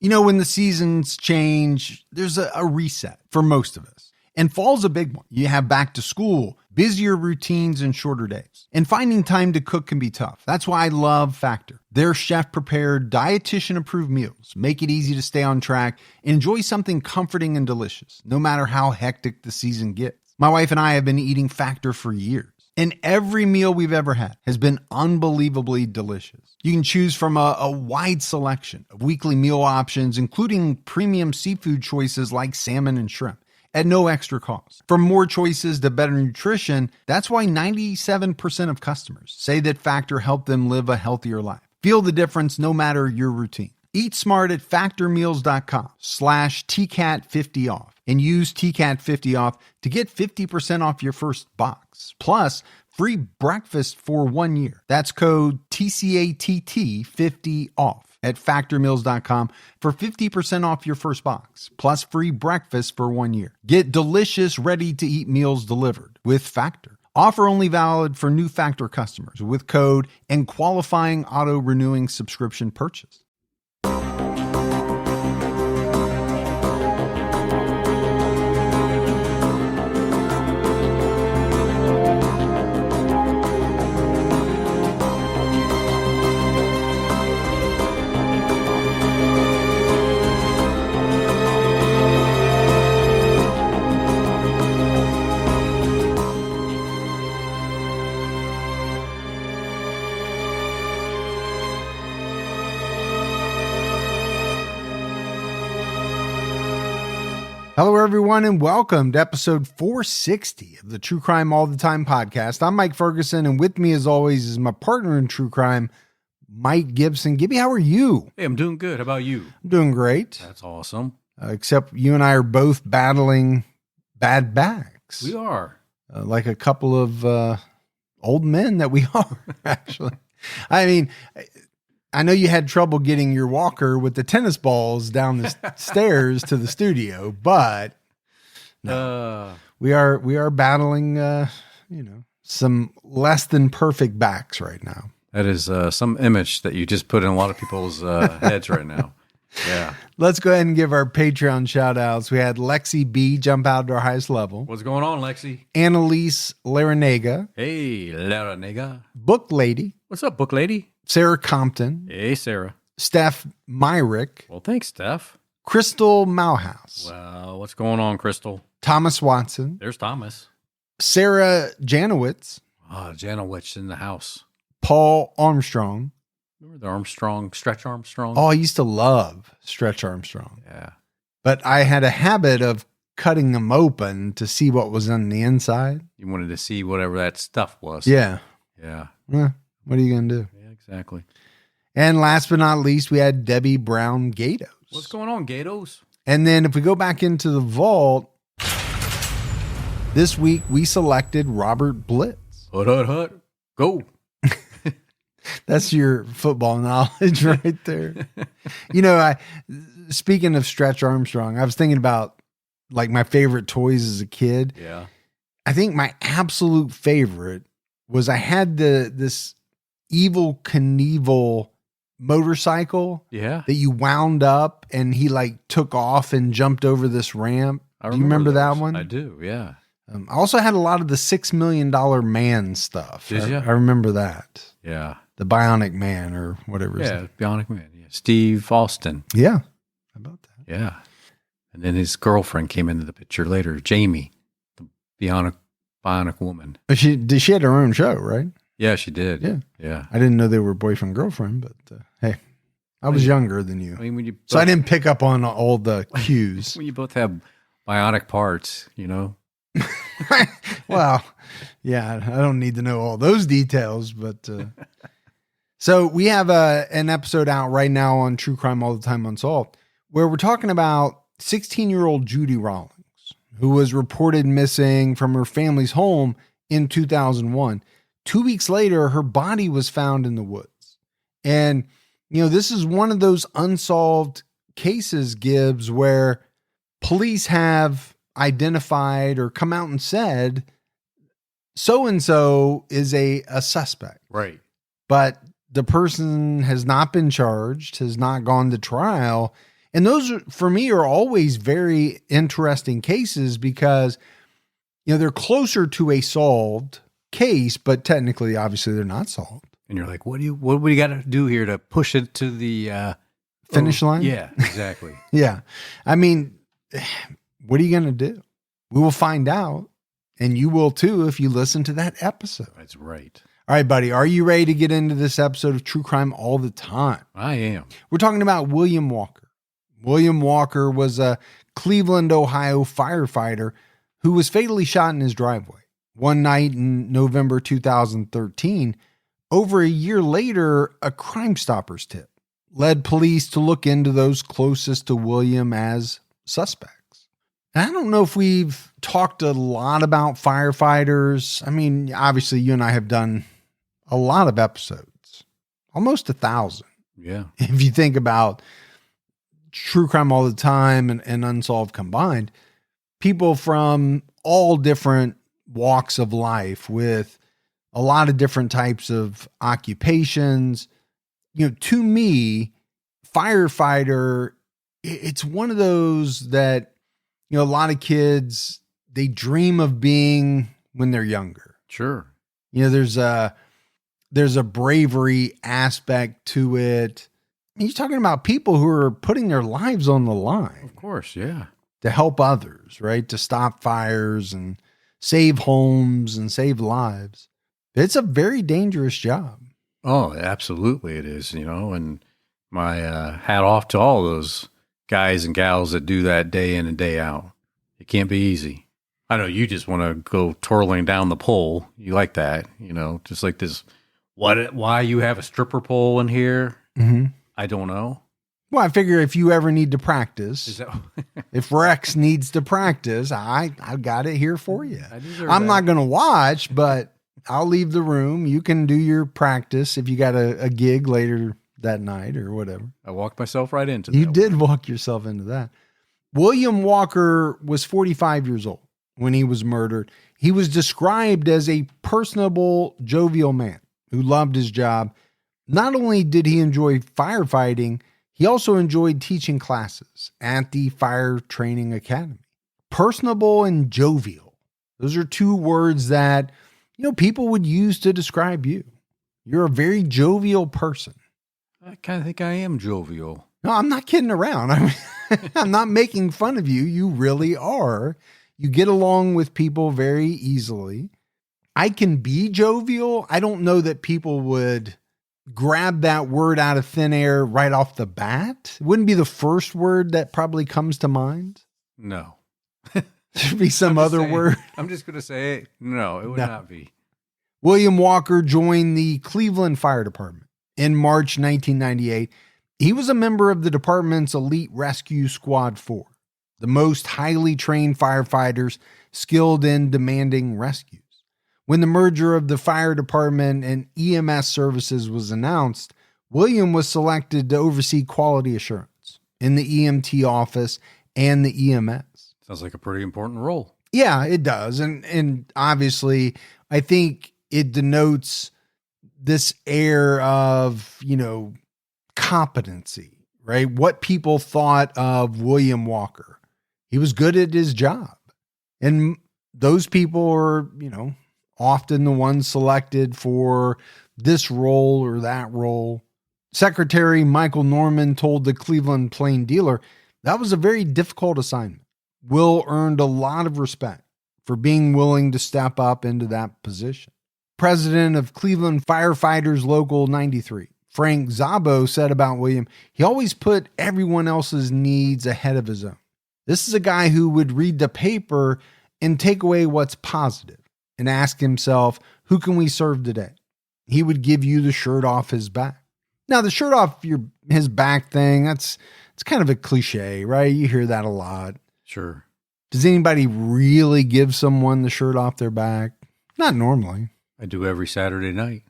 You know, when the seasons change, there's a reset for most of us. And fall's a big one. You have back to school, busier routines, and shorter days. And finding time to cook can be tough. That's why I love Factor. Their chef-prepared, dietitian-approved meals make it easy to stay on track and enjoy something comforting and delicious, no matter how hectic the season gets. My wife and I have been eating Factor for years, and every meal we've ever had has been unbelievably delicious. You can choose from a wide selection of weekly meal options, including premium seafood choices like salmon and shrimp, at no extra cost. From more choices to better nutrition, that's why 97% of customers say that Factor helped them live a healthier life. Feel the difference no matter your routine. Eat smart at factormeals.com/TCAT50off and use TCAT50off to get 50% off your first box. Plus, free breakfast for 1 year. That's code TCATT50off at factormeals.com for 50% off your first box, plus free breakfast for 1 year. Get delicious, ready-to-eat meals delivered with Factor. Offer only valid for new Factor customers with code and qualifying auto-renewing subscription purchase. Hello, everyone, and welcome to episode 460 of the True Crime All the Time podcast. I'm Mike Ferguson, and with me, as always, is my partner in true crime, Mike Gibson. Gibby, how are you? Hey, I'm doing good. How about you? I'm doing great. That's awesome. Except you and I are both battling bad backs. We are. Like a couple of old men that we are, actually. I mean, I know you had trouble getting your walker with the tennis balls down the stairs to the studio, but no, we are battling, some less than perfect backs right now. That is some image that you just put in a lot of people's heads right now. Yeah. Let's go ahead and give our Patreon shout outs. We had Lexi B jump out to our highest level. What's going on, Lexi? Annalise Laranega. Hey, Laranega. Book Lady. What's up, Book Lady? Sarah Compton. Hey, Sarah. Steph Myrick. Well, thanks, Steph. Crystal Malhouse. Well, what's going on, Crystal? Thomas Watson. There's Thomas. Sarah Janowitz. Janowitz in the house. Paul Armstrong. Remember the Armstrong, Stretch Armstrong? Oh, I used to love Stretch Armstrong. Yeah. But I had a habit of cutting them open to see what was on the inside. You wanted to see whatever that stuff was. Yeah. Yeah. What are you going to do? Yeah, exactly. And last but not least, we had Debbie Brown Gatos. What's going on, Gatos? And then if we go back into the vault, this week we selected Robert Blitz. Hut. Go. That's your football knowledge right there. Speaking of Stretch Armstrong, I was thinking about like my favorite toys as a kid. Yeah. I think my absolute favorite was I had this Evil Knievel motorcycle that you wound up and he like took off and jumped over this ramp. Do you remember that one? I do, yeah. I also had a lot of the $6 Million Man stuff. Did you? I remember that. Yeah. The Bionic Man or whatever. Yeah, Bionic Man. Yeah. Steve Austin. Yeah. How about that? Yeah. And then his girlfriend came into the picture later, Jamie, the Bionic woman. She had her own show, right? Yeah, she did. Yeah. Yeah. I didn't know they were boyfriend, girlfriend, but hey, I was younger than you. I mean, so I didn't pick up on all the cues. When you both have bionic parts, Well, yeah, I don't need to know all those details, but so we have an episode out right now on True Crime All the Time Unsolved where we're talking about 16-year-old Judy Rawlings, who was reported missing from her family's home in 2001. 2 weeks later, her body was found in the woods. And, this is one of those unsolved cases, Gibbs, where police have identified or come out and said, so-and-so is a suspect. Right. But the person has not been charged, has not gone to trial. And those, for me, are always very interesting cases because, they're closer to a solved case, but technically, obviously, they're not solved. And you're like, what do we got to do here to push it to the finish line? Yeah, exactly. Yeah. I mean, what are you going to do? We will find out, and you will too if you listen to that episode. That's right. All right, buddy. Are you ready to get into this episode of True Crime All the Time? I am. We're talking about William Walker. William Walker was a Cleveland, Ohio firefighter who was fatally shot in his driveway one night in November 2013. Over a year later, a Crime Stoppers tip led police to look into those closest to William as suspects. And I don't know if we've talked a lot about firefighters. I mean, obviously, you and I have done a lot of episodes, almost 1,000. Yeah. If you think about True Crime All the Time and Unsolved combined, people from all different walks of life with a lot of different types of occupations. To me, firefighter, it's one of those that, a lot of kids, they dream of being when they're younger. Sure. There's a bravery aspect to it. You're talking about people who are putting their lives on the line. Of course, yeah. To help others, right? To stop fires and save homes and save lives. It's a very dangerous job. Oh, absolutely it is, and my hat off to all those guys and gals that do that day in and day out. It can't be easy. I know you just want to go twirling down the pole. You like that, just like this. Why you have a stripper pole in here? Mm-hmm. I don't know. Well, I figure if you ever need to practice, if Rex needs to practice, I got it here for you. I'm not going to watch, but I'll leave the room. You can do your practice if you got a gig later that night or whatever. I walked myself right into that. You did walk yourself into that. William Walker was 45 years old when he was murdered. He was described as a personable, jovial man who loved his job. Not only did he enjoy firefighting, he also enjoyed teaching classes at the Fire Training Academy. Personable and jovial. Those are two words that, people would use to describe you. You're a very jovial person. I kind of think I am jovial. No, I'm not kidding around. I'm not making fun of you. You really are. You get along with people very easily. I can be jovial. I don't know that people would grab that word out of thin air right off the bat. It wouldn't be the first word that probably comes to mind. No. There'd be some other word. I'm just going to say no, it would not be. William Walker joined the Cleveland Fire Department in March 1998. He was a member of the department's Elite Rescue Squad 4, the most highly trained firefighters skilled in demanding rescues. When the merger of the fire department and EMS services was announced, William was selected to oversee quality assurance in the EMT office and the EMS. Sounds like a pretty important role. Yeah, it does. And obviously, I think it denotes this air of, competency, right? What people thought of William Walker. He was good at his job. And those people are, often the ones selected for this role or that role. Secretary Michael Norman told the Cleveland Plain Dealer that was a very difficult assignment. Will earned a lot of respect for being willing to step up into that position. President of Cleveland Firefighters Local 93, Frank Szabo, said about William, he always put everyone else's needs ahead of his own. This is a guy who would read the paper and take away what's positive and ask himself, who can we serve today? He would give you the shirt off his back. Now, the shirt off his back thing, it's kind of a cliche, right? You hear that a lot. Sure. Does anybody really give someone the shirt off their back? Not normally. I do every Saturday night.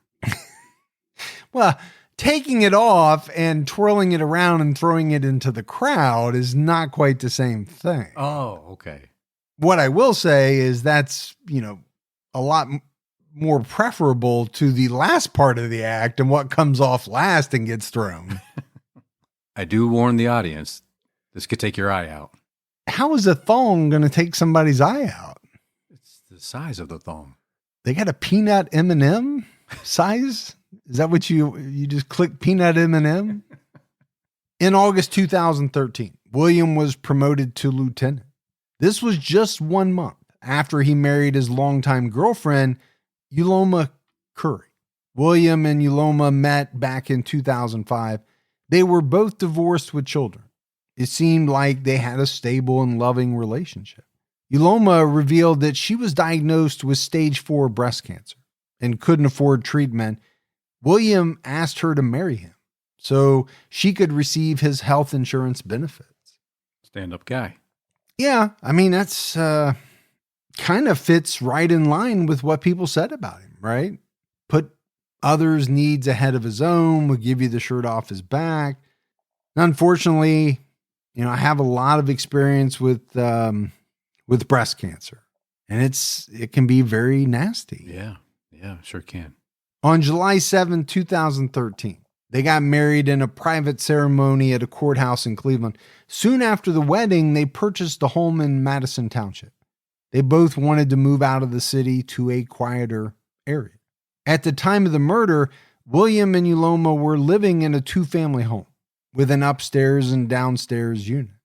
Well, taking it off and twirling it around and throwing it into the crowd is not quite the same thing. Oh, okay. What I will say is that's, a lot more preferable to the last part of the act and what comes off last and gets thrown. I do warn the audience, This could take your eye out. How is a thong going to take somebody's eye out? It's the size of the thong. They got a peanut M&M size? Is that what you just click peanut M&M? In August 2013, William was promoted to lieutenant. This was just 1 month after he married his longtime girlfriend, Uloma Curry. William and Uloma met back in 2005. They were both divorced with children. It seemed like they had a stable and loving relationship. Uloma revealed that she was diagnosed with stage 4 breast cancer and couldn't afford treatment. William asked her to marry him so she could receive his health insurance benefits. Stand-up guy. Yeah, I mean, that's kind of fits right in line with what people said about him, right? Put others' needs ahead of his own, would give you the shirt off his back. Unfortunately, I have a lot of experience with breast cancer, and it can be very nasty. Yeah, sure can. On July 7, 2013, they got married in a private ceremony at a courthouse in Cleveland. Soon after the wedding, they purchased a home in Madison Township. They both wanted to move out of the city to a quieter area. At the time of the murder, William and Uloma were living in a 2-family home with an upstairs and downstairs unit.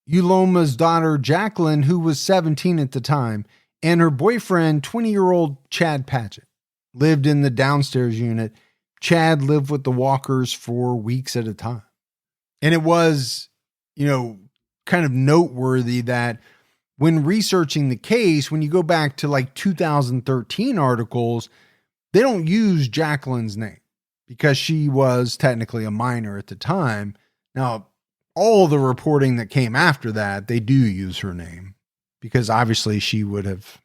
Uloma's daughter, Jacqueline, who was 17 at the time, and her boyfriend, 20-year-old Chad Patchett, lived in the downstairs unit. Chad lived with the Walkers for weeks at a time. And it was, kind of noteworthy that when researching the case, when you go back to like 2013 articles, they don't use Jacqueline's name because she was technically a minor at the time. Now, all the reporting that came after that, they do use her name because obviously she would have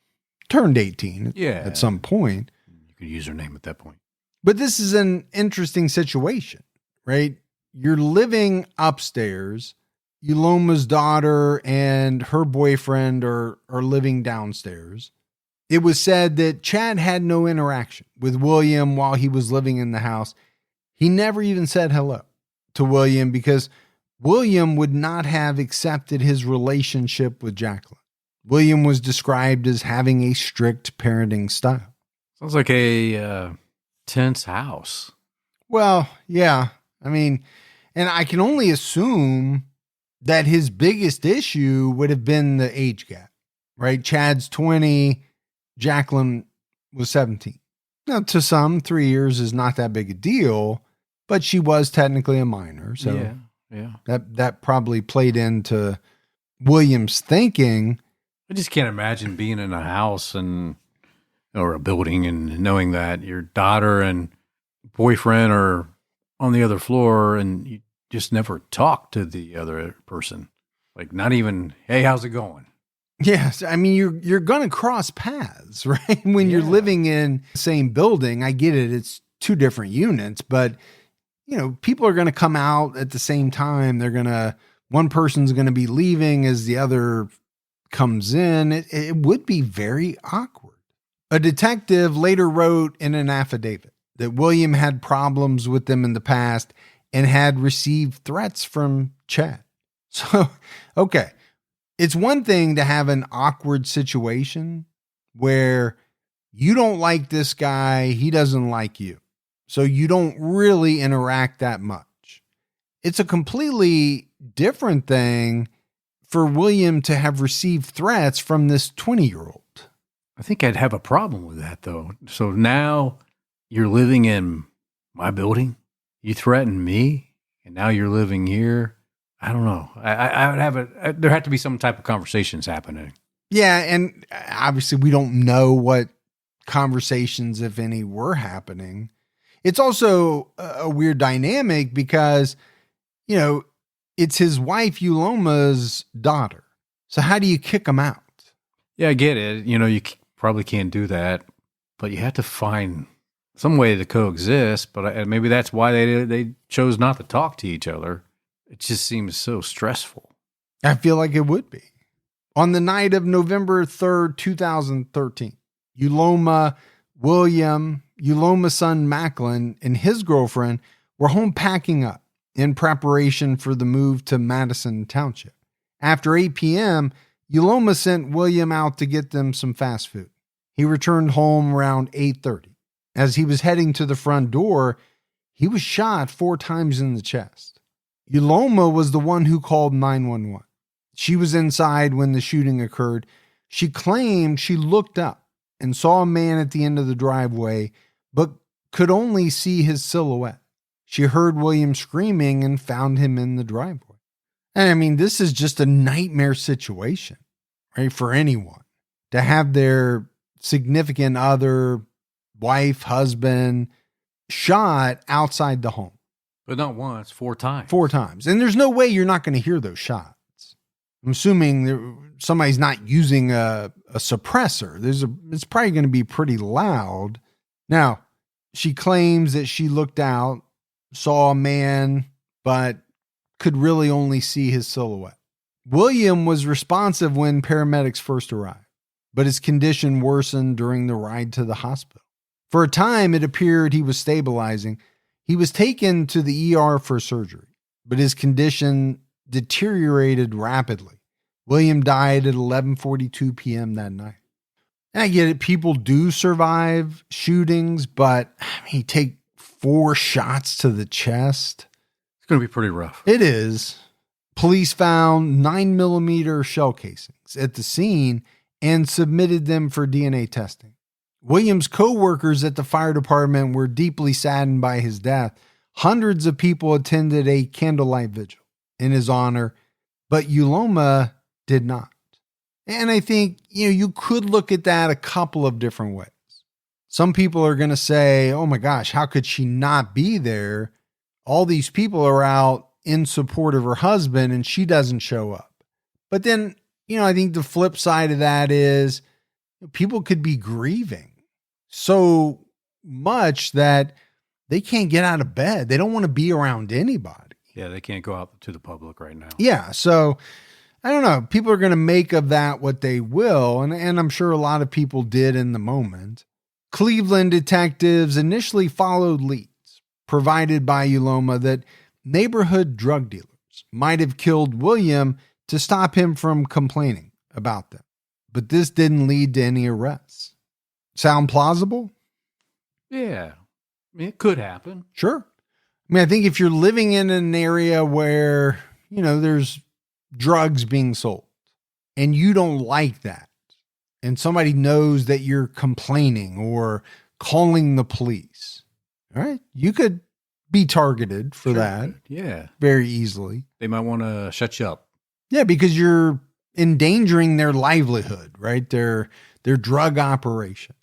turned 18 at some point. You could use her name at that point. But this is an interesting situation, right? You're living upstairs. Uloma's daughter and her boyfriend are living downstairs. It was said that Chad had no interaction with William while he was living in the house. He never even said hello to William because William would not have accepted his relationship with Jacqueline. William was described as having a strict parenting style. Sounds like a tense house. Well, yeah. I mean, and I can only assume that his biggest issue would have been the age gap, right? Chad's 20, Jacqueline was 17. Now, to some, 3 years is not that big a deal, but she was technically a minor. So yeah. That probably played into William's thinking. I just can't imagine being in a house or a building and knowing that your daughter and boyfriend are on the other floor and you just never talk to the other person. Like not even, hey, how's it going? Yes. I mean, you're going to cross paths, right? When you're living in the same building, I get it. It's 2 different units, but people are going to come out at the same time. One person's going to be leaving as the other comes in. It would be very awkward. A detective later wrote in an affidavit that William had problems with them in the past and had received threats from Chad. So, okay. It's one thing to have an awkward situation where you don't like this guy, he doesn't like you. So you don't really interact that much. It's a completely different thing for William to have received threats from this 20-year-old. I think I'd have a problem with that, though. So now you're living in my building. You threaten me, and now you're living here. I don't know. I would have there had to be some type of conversations happening. Yeah, and obviously we don't know what conversations, if any, were happening. It's also a weird dynamic because, it's his wife, Uloma's daughter. So how do you kick him out? Yeah, I get it. You probably can't do that, but you have to find some way to coexist. But maybe that's why they chose not to talk to each other. It just seems so stressful. I feel like it would be. On the night of November 3rd, 2013, Uloma, William, Uloma's son Macklin, and his girlfriend were home packing up in preparation for the move to Madison Township. After 8 p.m., Uloma sent William out to get them some fast food. He returned home around 8:30. As he was heading to the front door, he was shot 4 times in the chest. Uloma was the one who called 911. She was inside when the shooting occurred. She claimed she looked up and saw a man at the end of the driveway, but could only see his silhouette. She heard William screaming and found him in the driveway. And I mean, this is just a nightmare situation, right? For anyone to have their significant other, wife, husband, shot outside the home. But not once, 4 times. 4 times. And there's no way you're not going to hear those shots. I'm assuming somebody's not using a suppressor. It's probably going to be pretty loud. Now, she claims that she looked out, saw a man, but could really only see his silhouette. William was responsive when paramedics first arrived, but his condition worsened during the ride to the hospital. For a time, it appeared he was stabilizing. He was taken to the ER for surgery, but his condition deteriorated rapidly. William died at 11:42 p.m. that night. And I get it, people do survive shootings, but I mean, take 4 shots to the chest. It's going to be pretty rough. It is. Police found 9mm shell casings at the scene and submitted them for DNA testing. William's co-workers at the fire department were deeply saddened by his death. Hundreds of people attended a candlelight vigil in his honor, but Uloma did not. And I think, you could look at that a couple of different ways. Some people are going to say, oh my gosh, how could she not be there? All these people are out in support of her husband and she doesn't show up. But then, I think the flip side of that is people could be grieving so much that they can't get out of bed. They don't want to be around anybody. Yeah, they can't go out to the public right now. Yeah, so I don't know. People are going to make of that what they will, and I'm sure a lot of people did in the moment. Cleveland detectives initially followed leads provided by Uloma that neighborhood drug dealers might have killed William to stop him from complaining about them. But this didn't lead to any arrests. Sound plausible? Yeah. I mean, it could happen. Sure. I mean, I think if you're living in an area where, there's drugs being sold and you don't like that, and somebody knows that you're complaining or calling the police, all right, you could be targeted for that. Yeah. Very easily. They might want to shut you up. Yeah, because you're endangering their livelihood, right? Their drug operation.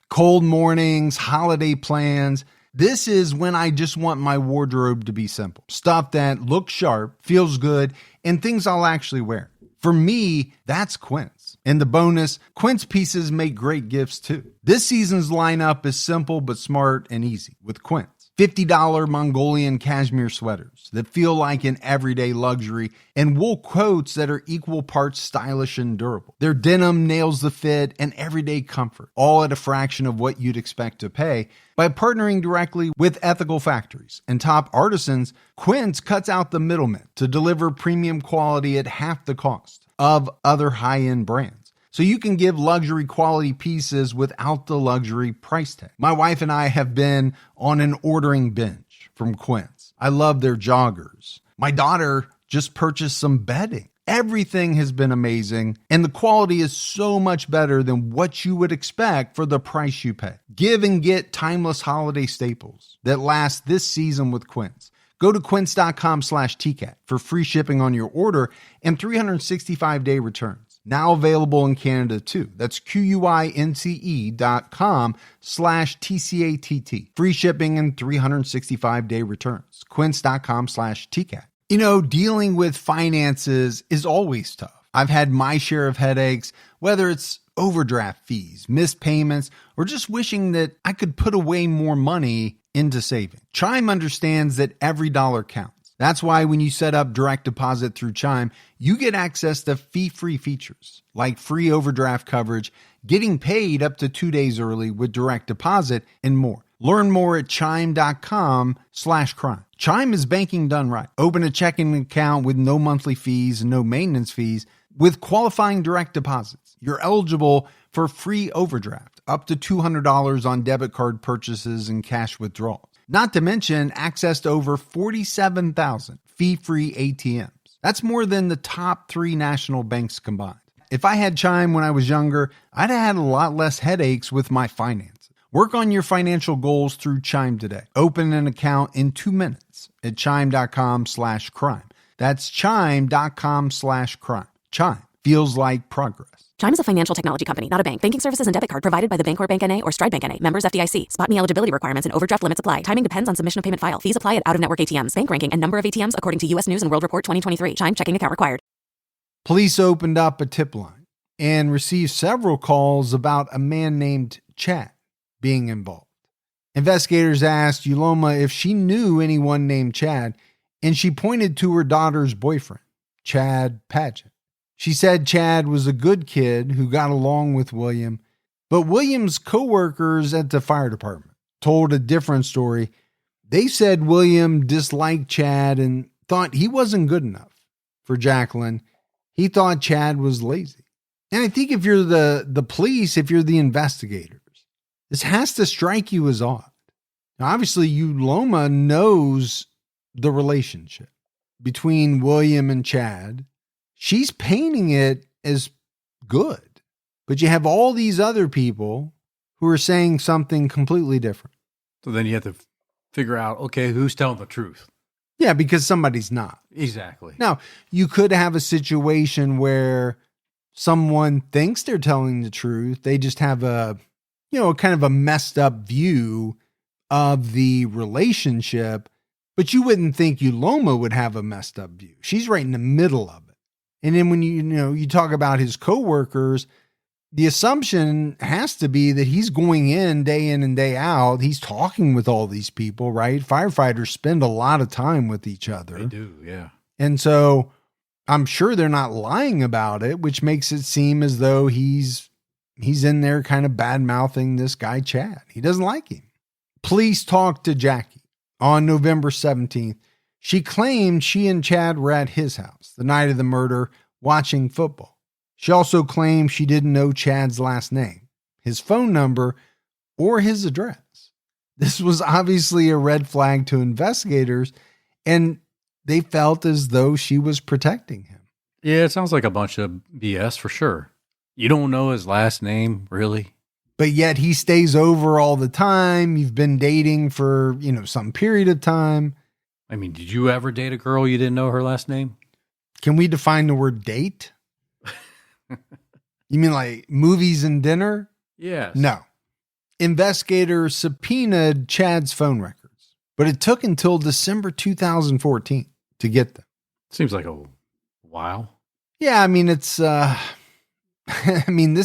Cold mornings, holiday plans. This is when I just want my wardrobe to be simple. Stuff that looks sharp, feels good, and things I'll actually wear. For me, that's Quince. And the bonus, Quince pieces make great gifts too. This season's lineup is simple but smart and easy with Quince. $50 Mongolian cashmere sweaters that feel like an everyday luxury, and wool coats that are equal parts stylish and durable. Their denim nails the fit and everyday comfort, all at a fraction of what you'd expect to pay. By partnering directly with ethical factories and top artisans, Quince cuts out the middleman to deliver premium quality at half the cost of other high-end brands. So you can give luxury quality pieces without the luxury price tag. My wife and I have been on an ordering binge from Quince. I love their joggers. My daughter just purchased some bedding. Everything has been amazing, and the quality is so much better than what you would expect for the price you pay. Give and get timeless holiday staples that last this season with Quince. Go to quince.com/TCAT for free shipping on your order and 365-day returns. Now available in Canada too. That's QUINCE.com/TCATT. Free shipping and 365-day returns. Quince.com/TCAT. Dealing with finances is always tough. I've had my share of headaches, whether it's overdraft fees, missed payments, or just wishing that I could put away more money into saving. Chime understands that every dollar counts. That's why when you set up direct deposit through Chime, you get access to fee-free features like free overdraft coverage, getting paid up to 2 days early with direct deposit, and more. Learn more at chime.com/crime. Chime is banking done right. Open a checking account with no monthly fees and no maintenance fees with qualifying direct deposits. You're eligible for free overdraft, up to $200 on debit card purchases and cash withdrawals. Not to mention access to over 47,000 fee-free ATMs. That's more than the top 3 national banks combined. If I had Chime when I was younger, I'd have had a lot less headaches with my finances. Work on your financial goals through Chime today. Open an account in 2 minutes at chime.com/crime. That's chime.com/crime. Chime feels like progress. Chime is a financial technology company, not a bank. Banking services and debit card provided by the Bancorp Bank N.A. or Stride Bank N.A. Members FDIC. Spot me eligibility requirements and overdraft limits apply. Timing depends on submission of payment file. Fees apply at out-of-network ATMs. Bank ranking and number of ATMs according to U.S. News and World Report 2023. Chime checking account required. Police opened up a tip line and received several calls about a man named Chad being involved. Investigators asked Uloma if she knew anyone named Chad, and she pointed to her daughter's boyfriend, Chad Paget. She said Chad was a good kid who got along with William, but William's coworkers at the fire department told a different story. They said William disliked Chad and thought he wasn't good enough for Jacqueline. He thought Chad was lazy. And I think if you're the police, if you're the investigators, this has to strike you as odd. Now, obviously, Uloma knows the relationship between William and Chad. She's painting it as good, but you have all these other people who are saying something completely different. So then you have to figure out, okay, who's telling the truth? Yeah, because somebody's not. Exactly. Now, you could have a situation where someone thinks they're telling the truth. They just have a kind of a messed up view of the relationship, but you wouldn't think Uloma would have a messed up view. She's right in the middle of it. And then when you talk about his coworkers, the assumption has to be that he's going in and day out. He's talking with all these people, right? Firefighters spend a lot of time with each other. They do, yeah. And so I'm sure they're not lying about it, which makes it seem as though he's in there kind of bad-mouthing this guy, Chad. He doesn't like him. Police talked to Jackie on November 17th. She claimed she and Chad were at his house the night of the murder watching football. She also claimed she didn't know Chad's last name, his phone number, or his address. This was obviously a red flag to investigators, and they felt as though she was protecting him. Yeah, it sounds like a bunch of BS for sure. You don't know his last name, really? But yet he stays over all the time. You've been dating for, some period of time. I mean, did you ever date a girl you didn't know her last name? Can we define the word date? You mean like movies and dinner? Yes. No. Investigators subpoenaed Chad's phone records, but it took until December 2014 to get them. Seems like a while. Yeah, I mean, it's, this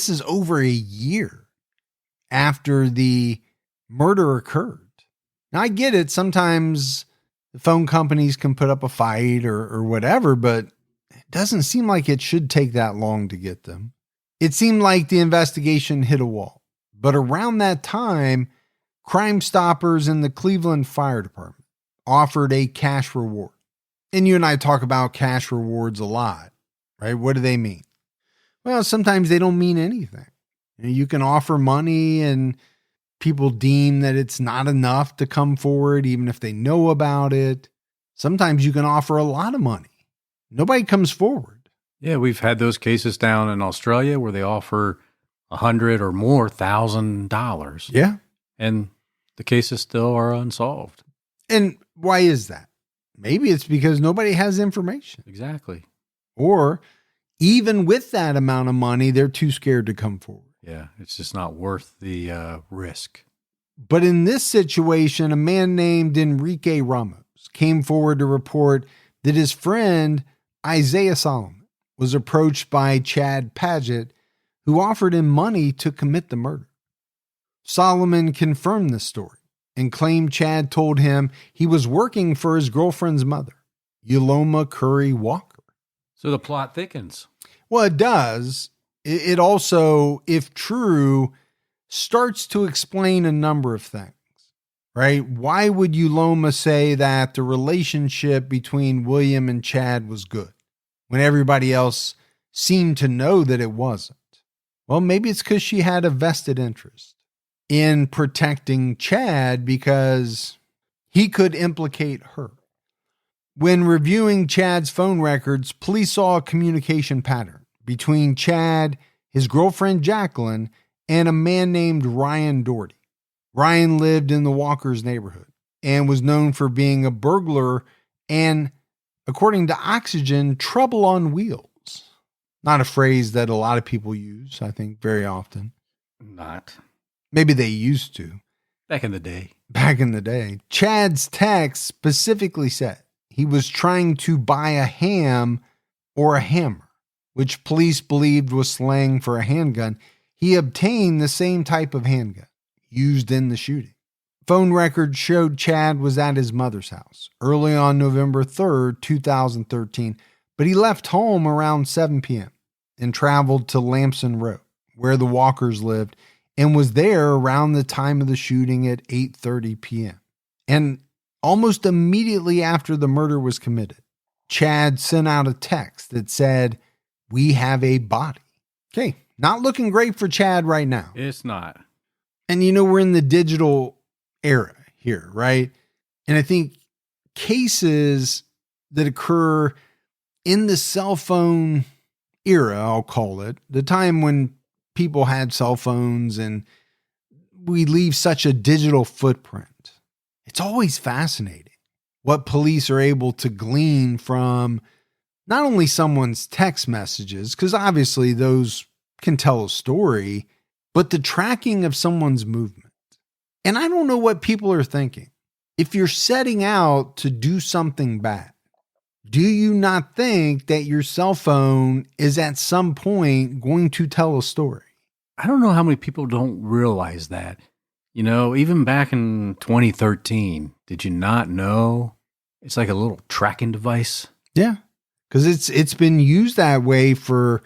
is over a year after the murder occurred. Now, I get it. Sometimes the phone companies can put up a fight or whatever, but it doesn't seem like it should take that long to get them. It seemed like the investigation hit a wall. But around that time, Crime Stoppers in the Cleveland Fire Department offered a cash reward. And you and I talk about cash rewards a lot, right? What do they mean? Well, sometimes they don't mean anything. You can offer money and people deem that it's not enough to come forward, even if they know about it. Sometimes you can offer a lot of money. Nobody comes forward. Yeah, we've had those cases down in Australia where they offer $100,000 or more. Yeah. And the cases still are unsolved. And why is that? Maybe it's because nobody has information. Exactly. Or even with that amount of money, they're too scared to come forward. Yeah, it's just not worth the risk. But in this situation, a man named Enrique Ramos came forward to report that his friend Isaiah Solomon was approached by Chad Paget, who offered him money to commit the murder. Solomon confirmed this story and claimed Chad told him he was working for his girlfriend's mother, Uloma Curry Walker. So the plot thickens. Well, it does. It also, if true, starts to explain a number of things. right? Why would Uloma say that the relationship between William and Chad was good when everybody else seemed to know that it wasn't? Well, maybe it's because she had a vested interest in protecting Chad because he could implicate her. When reviewing Chad's phone records, police saw a communication pattern between Chad, his girlfriend Jacqueline, and a man named Ryan Doherty. Ryan lived in the Walkers neighborhood and was known for being a burglar and, according to Oxygen, trouble on wheels. Not a phrase that a lot of people use, I think, very often. Not. Maybe they used to. Back in the day. Back in the day. Chad's text specifically said he was trying to buy a ham or a hammer, which police believed was slang for a handgun. He obtained the same type of handgun used in the shooting. Phone records showed Chad was at his mother's house early on November 3rd, 2013, but he left home around 7 p.m. and traveled to Lamson Road, where the Walkers lived, and was there around the time of the shooting at 8:30 p.m. And almost immediately after the murder was committed, Chad sent out a text that said, "We have a body." Okay, not looking great for Chad right now. It's not. And we're in the digital era here, right? And I think cases that occur in the cell phone era, I'll call it, the time when people had cell phones and we leave such a digital footprint. It's always fascinating what police are able to glean from not only someone's text messages, because obviously those can tell a story, but the tracking of someone's movement. And I don't know what people are thinking. If you're setting out to do something bad, do you not think that your cell phone is at some point going to tell a story? I don't know how many people don't realize that. Even back in 2013, did you not know it's like a little tracking device? Yeah, because it's been used that way for,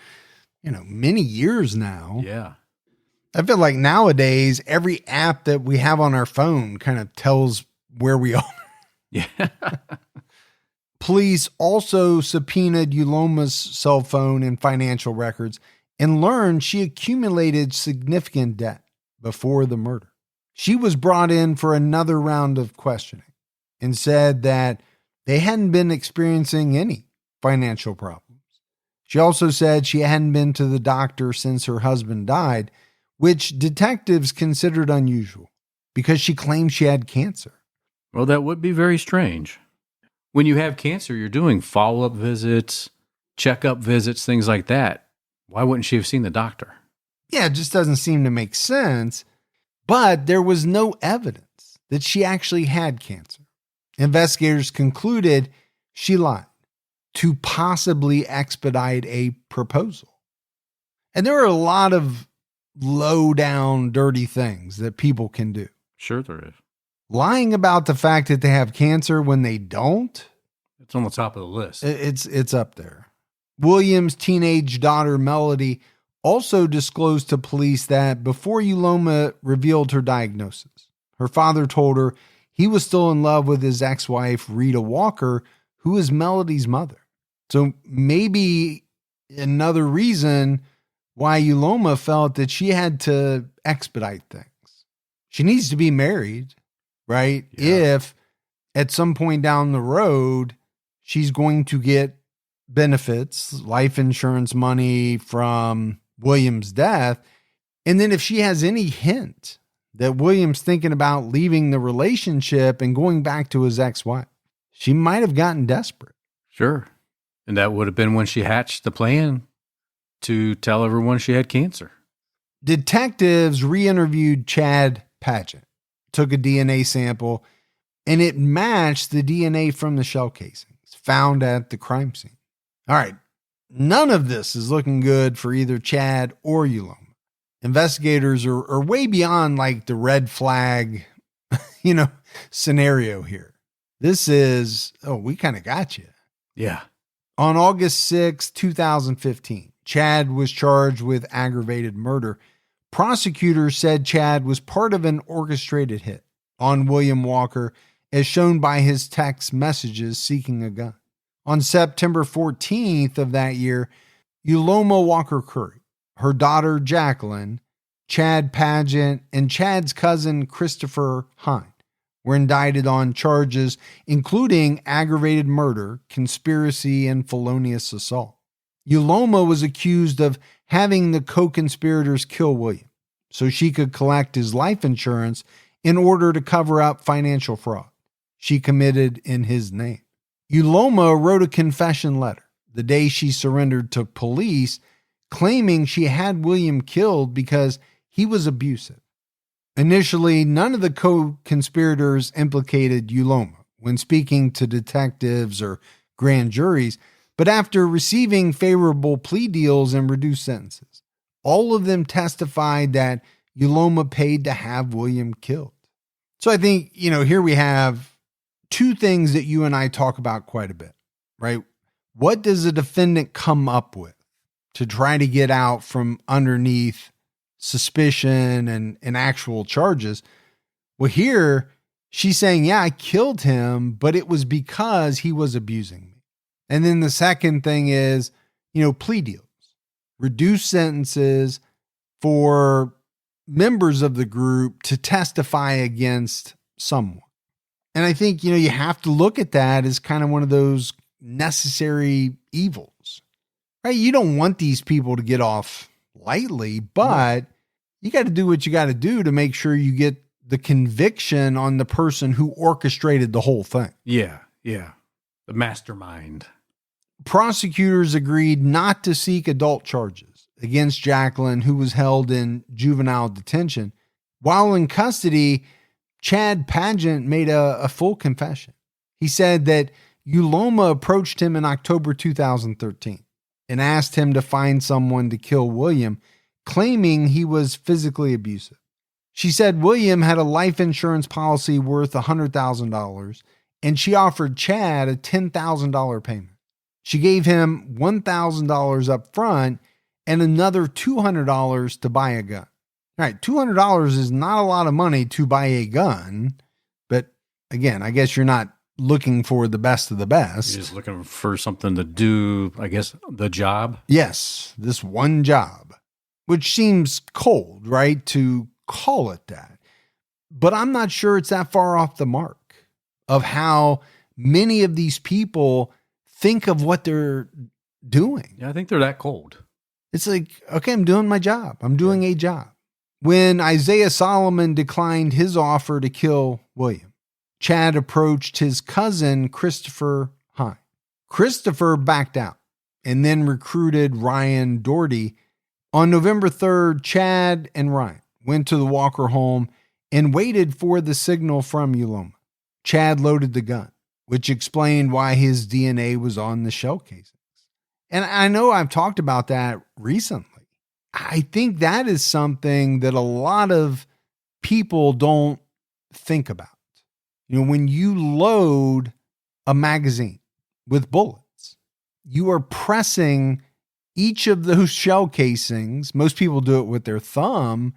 many years now. Yeah. I feel like nowadays, every app that we have on our phone kind of tells where we are. Yeah. Police also subpoenaed Uloma's cell phone and financial records and learned she accumulated significant debt before the murder. She was brought in for another round of questioning and said that they hadn't been experiencing any financial problems. She also said she hadn't been to the doctor since her husband died, which detectives considered unusual because she claimed she had cancer. Well, that would be very strange. When you have cancer, you're doing follow-up visits, checkup visits, things like that. Why wouldn't she have seen the doctor? Yeah, it just doesn't seem to make sense. But there was no evidence that she actually had cancer. Investigators concluded she lied to possibly expedite a proposal. And there are a lot of low down, dirty things that people can do. Sure there is. Lying about the fact that they have cancer when they don't. It's on the top of the list. It's up there. William's teenage daughter, Melody, also disclosed to police that before Uloma revealed her diagnosis, her father told her he was still in love with his ex-wife, Rita Walker, who is Melody's mother. So maybe another reason why Uloma felt that she had to expedite things. She needs to be married, right? Yeah. If at some point down the road, she's going to get benefits, life insurance money from William's death. And then if she has any hint that William's thinking about leaving the relationship and going back to his ex-wife, she might have gotten desperate. Sure. And that would have been when she hatched the plan to tell everyone she had cancer. Detectives re-interviewed Chad Paget, took a DNA sample, and it matched the DNA from the shell casings found at the crime scene. All right, none of this is looking good for either Chad or Uloma. Investigators are way beyond like the red flag, scenario here. This is, we kind of got you. Yeah. On August 6, 2015, Chad was charged with aggravated murder. Prosecutors said Chad was part of an orchestrated hit on William Walker, as shown by his text messages seeking a gun. On September 14th of that year, Uloma Walker Curry, her daughter Jacqueline, Chad Pageant, and Chad's cousin Christopher Hine were indicted on charges including aggravated murder, conspiracy, and felonious assault. Uloma was accused of having the co-conspirators kill William so she could collect his life insurance in order to cover up financial fraud she committed in his name. Uloma wrote a confession letter the day she surrendered to police, claiming she had William killed because he was abusive. Initially, none of the co-conspirators implicated Uloma when speaking to detectives or grand juries, but after receiving favorable plea deals and reduced sentences, all of them testified that Uloma paid to have William killed. So I think, here we have two things that you and I talk about quite a bit, right? What does a defendant come up with to try to get out from underneath suspicion and actual charges? Well, here she's saying, yeah, I killed him, but it was because he was abusing me. And then the second thing is, plea deals, reduced sentences for members of the group to testify against someone. And I think, you have to look at that as kind of one of those necessary evils, right? You don't want these people to get off lightly, but you got to do what you got to do to make sure you get the conviction on the person who orchestrated the whole thing. Yeah. The mastermind. Prosecutors agreed not to seek adult charges against Jacqueline, who was held in juvenile detention. While in custody, Chad Pageant made a full confession. He said that Uloma approached him in October 2013 and asked him to find someone to kill William, claiming he was physically abusive. She said William had a life insurance policy worth $100,000, and she offered Chad a $10,000 payment. She gave him $1,000 up front and another $200 to buy a gun. All right, $200 is not a lot of money to buy a gun, but again, I guess you're not looking for the best of the best. You're just looking for something to do, I guess, the job. Yes, this one job, which seems cold, right, to call it that. But I'm not sure it's that far off the mark of how many of these people think of what they're doing. Yeah, I think they're that cold. It's like, okay, I'm doing my job. I'm doing a job. When Isaiah Solomon declined his offer to kill William, Chad approached his cousin, Christopher Hine. Christopher backed out and then recruited Ryan Doherty. On November 3rd, Chad and Ryan went to the Walker home and waited for the signal from Uloma. Chad loaded the gun, which explained why his DNA was on the shell casings. And I know I've talked about that recently. I think that is something that a lot of people don't think about. When you load a magazine with bullets, you are pressing each of those shell casings. Most people do it with their thumb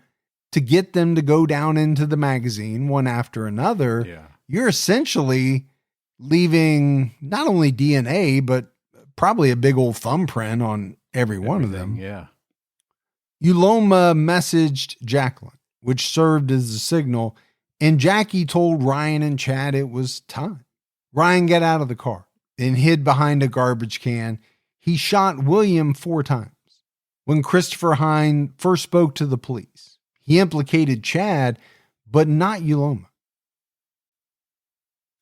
to get them to go down into the magazine one after another. Yeah. You're essentially leaving not only DNA, but probably a big old thumbprint on every one of them. Yeah. Uloma messaged Jacqueline, which served as a signal, and Jackie told Ryan and Chad it was time. Ryan got out of the car and hid behind a garbage can. He shot William 4 times. When Christopher Hine first spoke to the police, he implicated Chad, but not Uloma.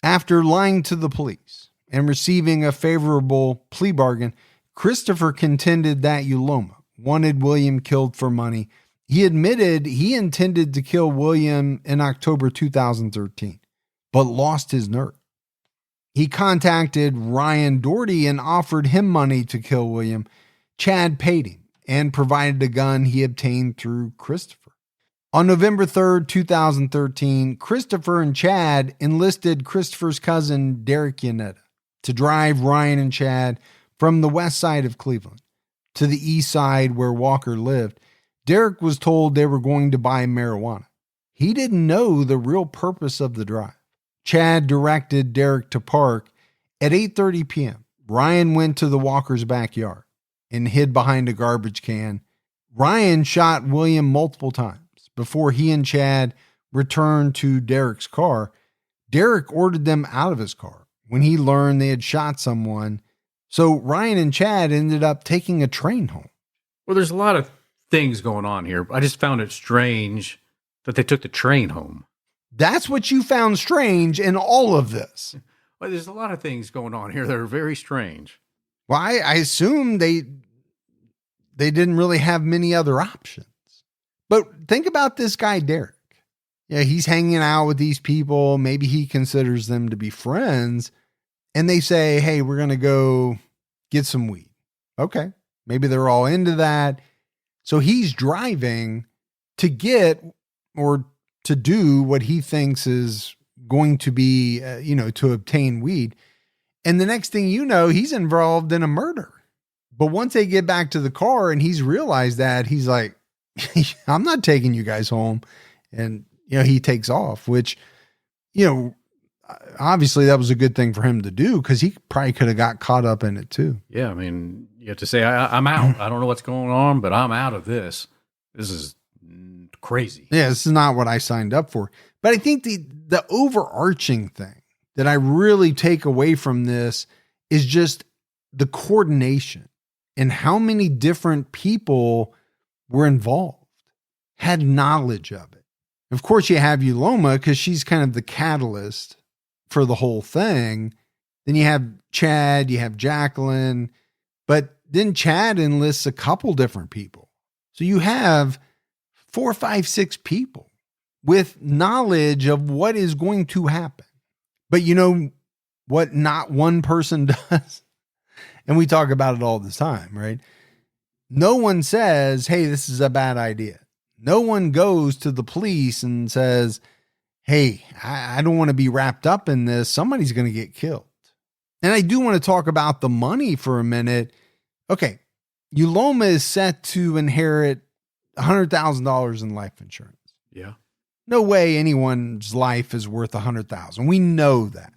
After lying to the police and receiving a favorable plea bargain, Christopher contended that Uloma wanted William killed for money. He admitted he intended to kill William in October 2013, but lost his nerve. He contacted Ryan Doherty and offered him money to kill William. Chad paid him and provided a gun he obtained through Christopher. On November 3rd, 2013, Christopher and Chad enlisted Christopher's cousin, Derek Yanetta, to drive Ryan and Chad from the west side of Cleveland to the east side where Walker lived. Derek was told they were going to buy marijuana. he didn't know the real purpose of the drive. Chad directed Derek to park at 8:30 p.m. Ryan went to the Walker's backyard and hid behind a garbage can. Ryan shot William multiple times before he and Chad returned to Derek's car. Derek ordered them out of his car when he learned they had shot someone. So Ryan and Chad ended up taking a train home. Well, there's a lot of things going on here. I just found it strange that they took the train home. That's what you found strange in all of this. Well, there's a lot of things going on here that are very strange. Well, I assume they didn't really have many other options. But think about this guy, Derek. Yeah, he's hanging out with these people. Maybe he considers them to be friends. And they say, hey, we're going to go get some weed. Okay. Maybe they're all into that. So he's driving to get or to do what he thinks is going to be, to obtain weed. And the next thing you know, he's involved in a murder. But once they get back to the car and he's realized that, he's like, I'm not taking you guys home. And, he takes off, which, obviously that was a good thing for him to do because he probably could have got caught up in it too. Yeah, I mean, you have to say, I'm out. I don't know what's going on, but I'm out of this. This is crazy. Yeah, this is not what I signed up for. But I think the overarching thing that I really take away from this is just the coordination and how many different people were involved, had knowledge of it. Of course, you have Uloma because she's kind of the catalyst for the whole thing. Then you have Chad, you have Jacqueline, but then Chad enlists a couple different people. So you have 4, 5, 6 people with knowledge of what is going to happen. But you know what not one person does? And we talk about it all the time, right? No one says, hey, this is a bad idea. No one goes to the police and says, hey, I don't want to be wrapped up in this. Somebody's going to get killed. And I do want to talk about the money for a minute. Okay, Uloma is set to inherit $100,000 in life insurance. Yeah. No way anyone's life is worth $100,000. We know that.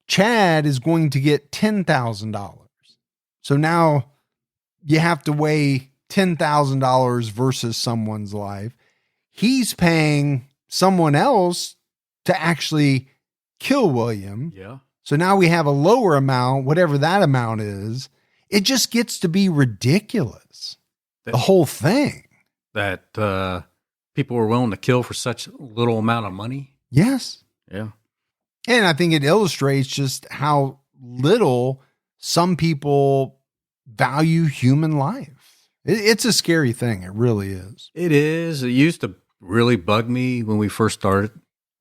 Chad is going to get $10,000. So now you have to weigh $10,000 versus someone's life. He's paying someone else to actually kill William. Yeah. So now we have a lower amount, whatever that amount is. It just gets to be ridiculous. The whole thing. That people were willing to kill for such little amount of money. Yes. Yeah. And I think it illustrates just how little some people value human life. It's a scary thing. It really is. It is. It used to really bug me when we first started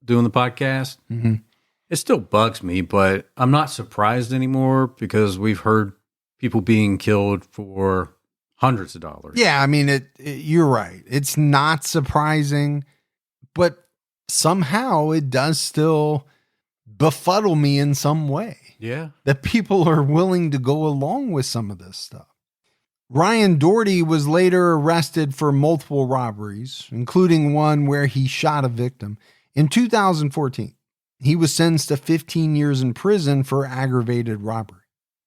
doing the podcast. Mm-hmm. It still bugs me, but I'm not surprised anymore because we've heard people being killed for hundreds of dollars. Yeah, I mean, you're right. It's not surprising, but somehow it does still befuddle me in some way. Yeah. That people are willing to go along with some of this stuff. Ryan Doherty was later arrested for multiple robberies, including one where he shot a victim. In 2014, he was sentenced to 15 years in prison for aggravated robbery.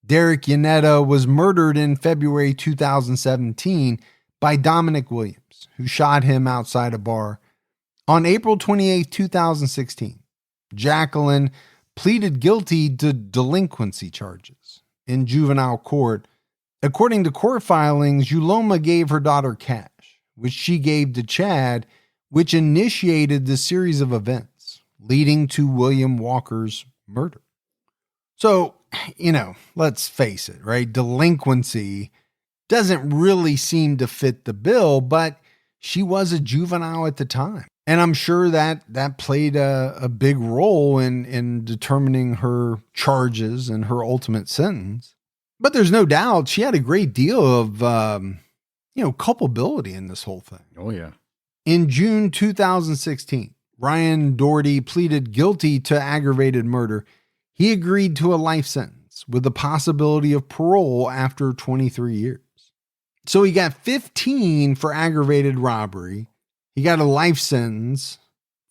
Derek Yanetta was murdered in February 2017 by Dominic Williams, who shot him outside a bar. On April 28, 2016, Jacqueline pleaded guilty to delinquency charges in juvenile court. According to court filings, Uloma gave her daughter cash, which she gave to Chad, which initiated the series of events leading to William Walker's murder. So, let's face it, right? Delinquency doesn't really seem to fit the bill, but she was a juvenile at the time. And I'm sure that played a big role in determining her charges and her ultimate sentence. But there's no doubt she had a great deal of, culpability in this whole thing. Oh, yeah. In June 2016, Ryan Doherty pleaded guilty to aggravated murder. He agreed to a life sentence with the possibility of parole after 23 years. So he got 15 for aggravated robbery. He got a life sentence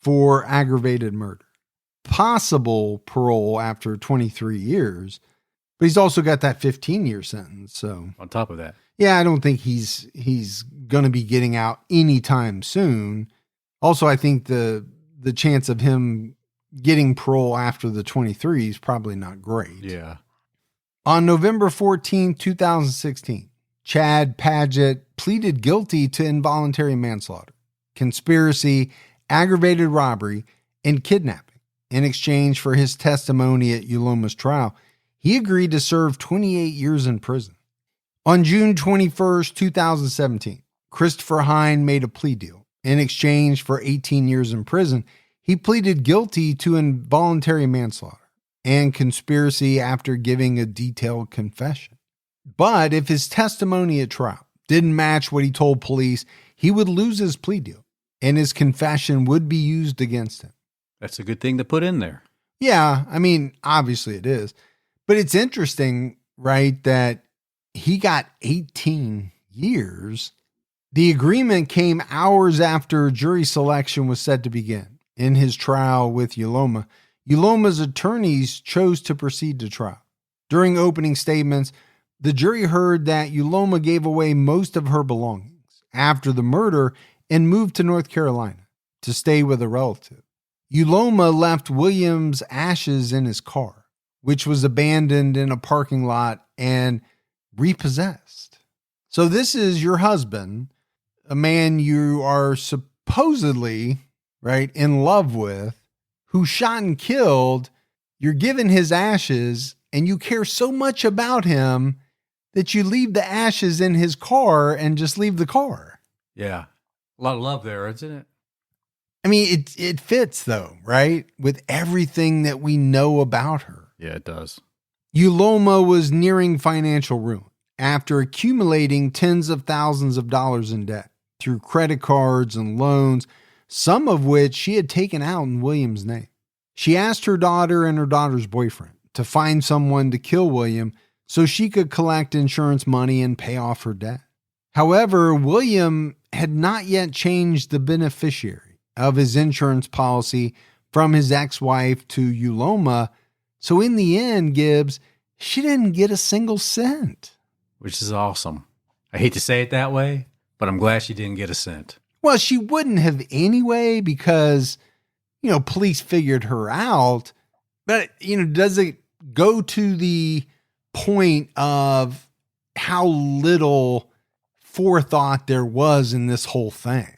for aggravated murder. Possible parole after 23 years, but he's also got that 15-year sentence. So On top of that. yeah, I don't think he's going to be getting out anytime soon. Also, I think the chance of him getting parole after the 23 is probably not great. Yeah. On November 14, 2016, Chad Paget pleaded guilty to involuntary manslaughter, conspiracy, aggravated robbery, and kidnapping. In exchange for his testimony at Uloma's trial, he agreed to serve 28 years in prison. On June 21st, 2017, Christopher Hine made a plea deal. In exchange for 18 years in prison, he pleaded guilty to involuntary manslaughter and conspiracy after giving a detailed confession. But if his testimony at trial didn't match what he told police, he would lose his plea deal and his confession would be used against him. That's a good thing to put in there. Yeah, I mean, obviously it is. But it's interesting, right, that he got 18 years. The agreement came hours after jury selection was set to begin. In his trial with Uloma, Uloma's attorneys chose to proceed to trial. During opening statements, the jury heard that Uloma gave away most of her belongings after the murder and moved to North Carolina to stay with a relative. Uloma left William's ashes in his car, which was abandoned in a parking lot and repossessed. So this is your husband, a man you are supposedly, right, in love with, who shot and killed. You're given his ashes and you care so much about him that you leave the ashes in his car and just leave the car. Yeah. A lot of love there, isn't it? I mean, it fits though, right? With everything that we know about her. Yeah, it does. Uloma was nearing financial ruin after accumulating tens of thousands of dollars in debt through credit cards and loans, some of which she had taken out in William's name. She asked her daughter and her daughter's boyfriend to find someone to kill William so she could collect insurance money and pay off her debt. However, William had not yet changed the beneficiary of his insurance policy from his ex-wife to Uloma. So in the end, Gibbs, she didn't get a single cent. Which is awesome. I hate to say it that way, but I'm glad she didn't get a cent. Well, she wouldn't have anyway because, police figured her out. But, does it go to the point of how little forethought there was in this whole thing? I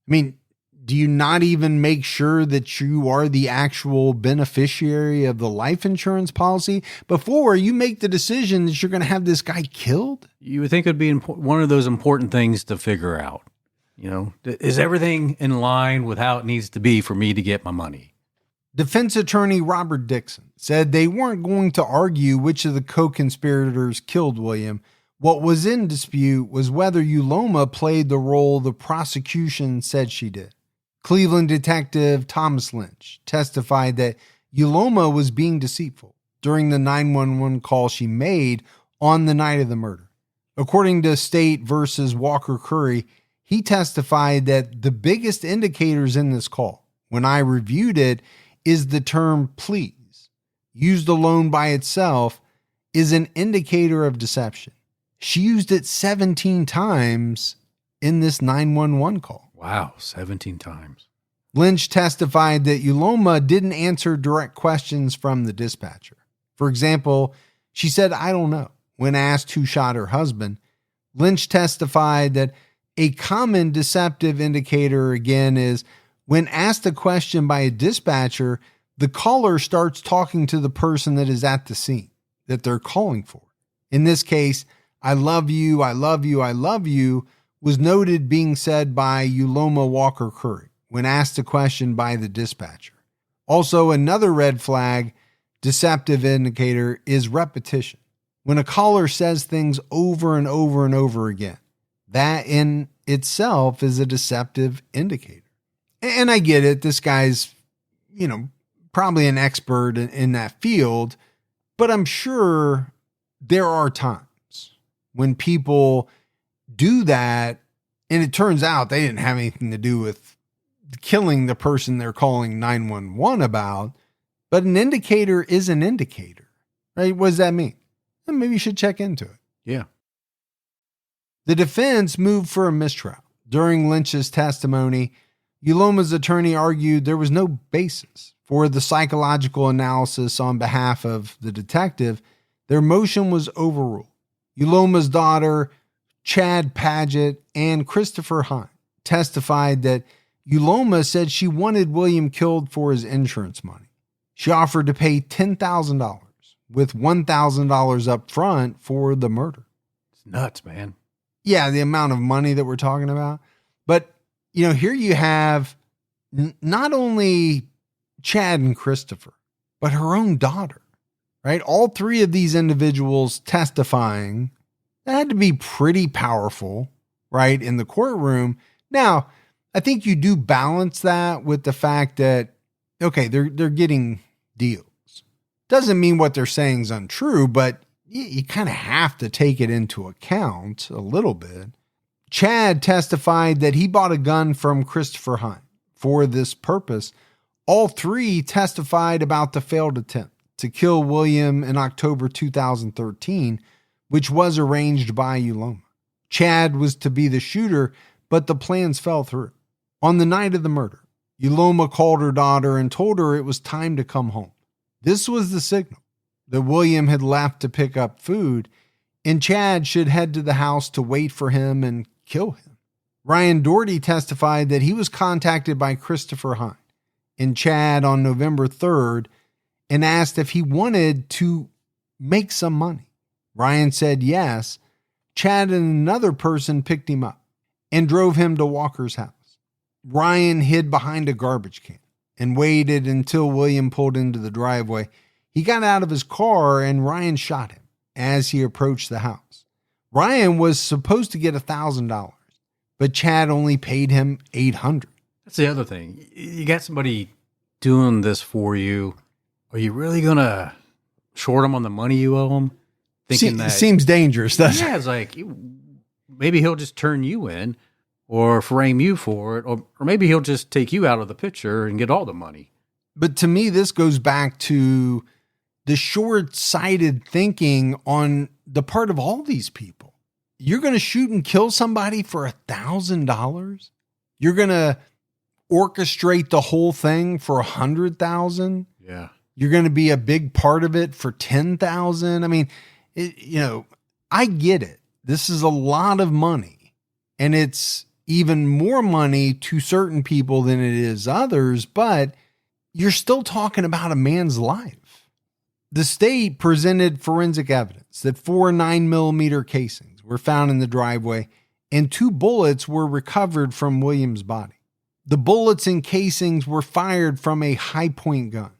mean, do you not even make sure that you are the actual beneficiary of the life insurance policy before you make the decision that you're going to have this guy killed? You would think it would be one of those important things to figure out. Is everything in line with how it needs to be for me to get my money? Defense attorney Robert Dixon said they weren't going to argue which of the co-conspirators killed William. What was in dispute was whether Uloma played the role the prosecution said she did. Cleveland detective Thomas Lynch testified that Uloma was being deceitful during the 911 call she made on the night of the murder. According to State versus Walker Curry, he testified that the biggest indicators in this call, when I reviewed it, is the term please. Used alone by itself is an indicator of deception. She used it 17 times in this 911 call. Wow, 17 times. Lynch testified that Uloma didn't answer direct questions from the dispatcher. For example, she said, "I don't know," when asked who shot her husband. Lynch testified that a common deceptive indicator, again, is when asked a question by a dispatcher, the caller starts talking to the person that is at the scene that they're calling for. In this case, "I love you, I love you, I love you," was noted being said by Uloma Walker Curry when asked a question by the dispatcher. Also, another red flag deceptive indicator is repetition. When a caller says things over and over and over again, that in itself is a deceptive indicator. And I get it. This guy's, probably an expert in that field, but I'm sure there are times when people do that and it turns out they didn't have anything to do with killing the person they're calling 911 about, but an indicator is an indicator, right? What does that mean? Well, maybe you should check into it. Yeah. The defense moved for a mistrial. During Lynch's testimony, Uloma's attorney argued there was no basis for the psychological analysis on behalf of the detective. Their motion was overruled. Uloma's daughter, Chad Paget, and Christopher Hine testified that Uloma said she wanted William killed for his insurance money. She offered to pay $10,000 with $1,000 up front for the murder. It's nuts, man. Yeah, the amount of money that we're talking about. But, here you have not only Chad and Christopher, but her own daughter, right? All three of these individuals testifying. That had to be pretty powerful, right, in the courtroom. Now, I think you do balance that with the fact that, okay, they're getting deals. Doesn't mean what they're saying is untrue, but you kind of have to take it into account a little bit. Chad testified that he bought a gun from Christopher Hine for this purpose. All three testified about the failed attempt to kill William in October 2013, which was arranged by Uloma. Chad was to be the shooter, but the plans fell through. On the night of the murder, Uloma called her daughter and told her it was time to come home. This was the signal that William had left to pick up food, and Chad should head to the house to wait for him and kill him. Ryan Doherty testified that he was contacted by Christopher Hine and Chad on November 3rd and asked if he wanted to make some money. Ryan said yes. Chad and another person picked him up and drove him to Walker's house. Ryan hid behind a garbage can and waited until William pulled into the driveway. He got out of his car and Ryan shot him as he approached the house. Ryan was supposed to get $1,000, but Chad only paid him $800. That's the other thing. You got somebody doing this for you. Are you really going to short them on the money you owe them? Thinking that seems dangerous, doesn't it? Yeah, it's like maybe he'll just turn you in or frame you for it, or maybe he'll just take you out of the picture and get all the money. But to me, this goes back to the short-sighted thinking on the part of all these people. You're going to shoot and kill somebody for $1,000? You're going to orchestrate the whole thing for $100,000? Yeah. You're going to be a big part of it for $10,000? I mean, I get it. This is a lot of money, and it's even more money to certain people than it is others, but you're still talking about a man's life. The state presented forensic evidence that 4 9mm casings were found in the driveway and 2 bullets were recovered from William's body. The bullets and casings were fired from a high-point gun,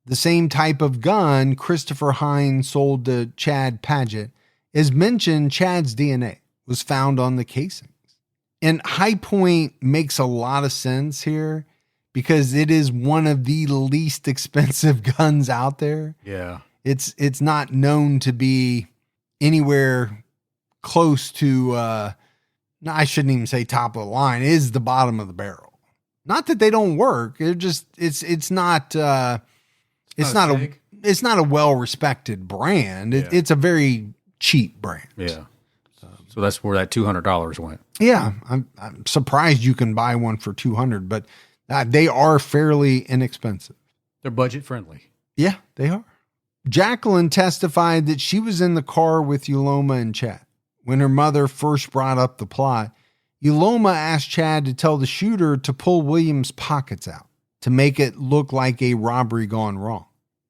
the same type of gun Christopher Hine sold to Chad Paget. As mentioned, Chad's DNA was found on the casings. And high point makes a lot of sense here because it is one of the least expensive guns out there. Yeah. It's not known to be anywhere close to, no, I shouldn't even say top of the line, it is the bottom of the barrel. Not that they don't work. It's not a well-respected brand. It's a very cheap brand. Yeah. So that's where that $200 went. Yeah. I'm surprised you can buy one for $200, but they are fairly inexpensive. They're budget friendly. Yeah, they are. Jacqueline testified that she was in the car with Uloma and Chad when her mother first brought up the plot. Uloma asked Chad to tell the shooter to pull William's pockets out to make it look like a robbery gone wrong.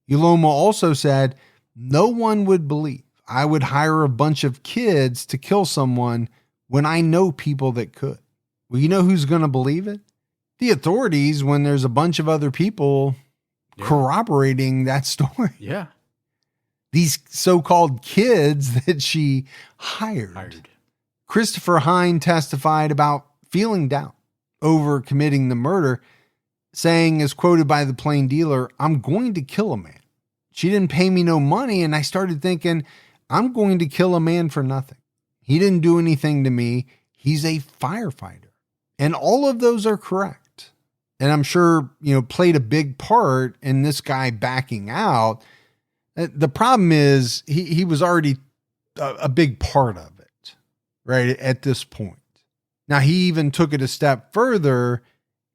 Uloma also said, "No one would believe I would hire a bunch of kids to kill someone when I know people that could." Well, you know who's going to believe it? The authorities, when there's a bunch of other people corroborating that story. Yeah. These so-called kids that she hired. Christopher Hine testified about feeling doubt over committing the murder, saying, as quoted by the plain dealer, "I'm going to kill a man. She didn't pay me no money, and I started thinking, I'm going to kill a man for nothing. He didn't do anything to me. He's a firefighter." And all of those are correct. and I'm sure, played a big part in this guy backing out. The problem is he was already a big part of it, right, at this point. Now, he even took it a step further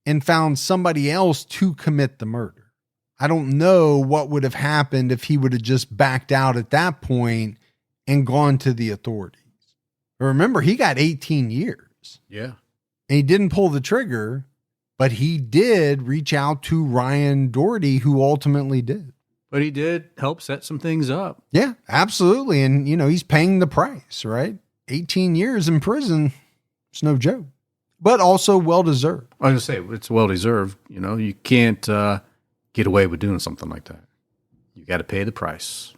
and found somebody else to commit the murder. I don't know what would have happened if he would have just backed out at that point and gone to the authorities. But remember, he got 18 years. Yeah. And he didn't pull the trigger, but he did reach out to Ryan Doherty, who ultimately did. But he did help set some things up. Yeah, absolutely. And, he's paying the price, right? 18 years in prison. It's no joke, but also well-deserved. I was going to say, it's well-deserved. You can't get away with doing something like that. You got to pay the price.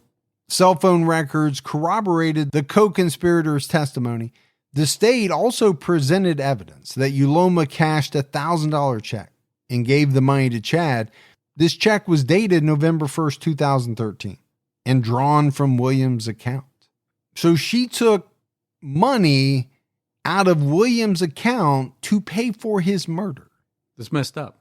Cell phone records corroborated the co-conspirator's testimony. The state also presented evidence that Uloma cashed a $1,000 check and gave the money to Chad. This check was dated November 1st, 2013, and drawn from Williams' account. So she took money out of Williams' account to pay for his murder. That's messed up.